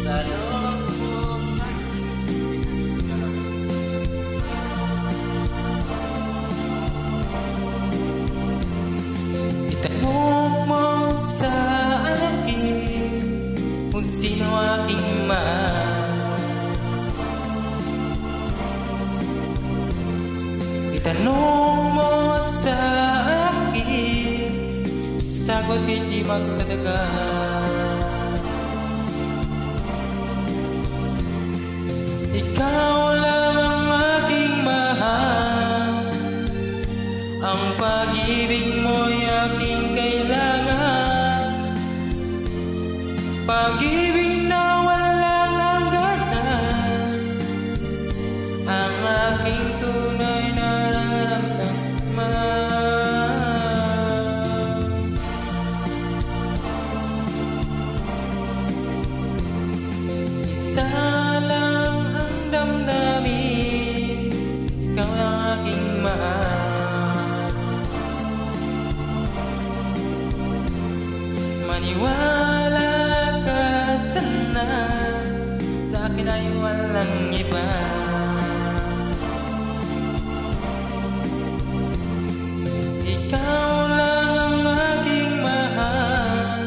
Itanong mo sa akin kung sino aking mahal. Itanong mo sa akin, sagot hindi magtatagal. Ikaw lang ang aking mahal, ang pag-ibig mo'y aking kailangan, pag-ibig na walang hangganan, ang aking tunay na nararamdaman. Isa lang ang damdamin, ikaw ang aking mahal. Maniwala ka sana, sa akin ay walang iba. Ikaw lang ang aking mahal,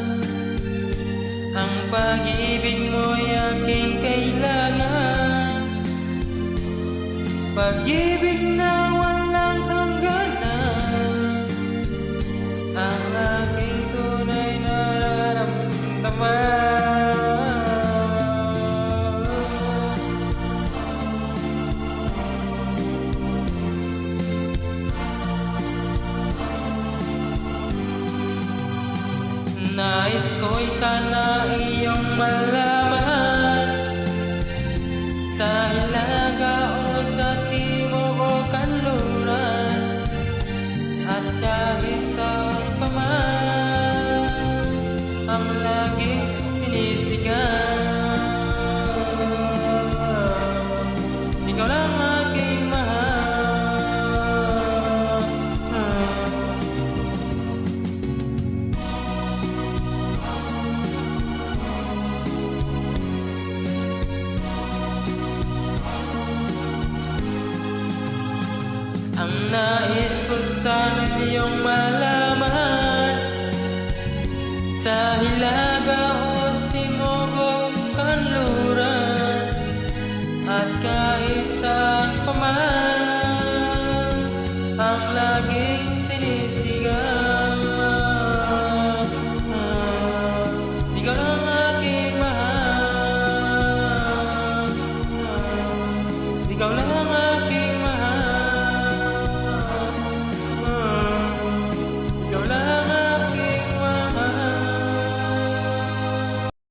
ang pag-ibig mo'y aking kailangan, pag-ibig na walang hangganan, ang aking tunay na nararamdaman. Nais ko'y sana iyong malaman, sa hilaga o sa timog o kanluran, at kahit saan pa man ang laging sinisigaw, ikaw lang aking mahal. Ang nais ko sana iyong malaman, sa hilaga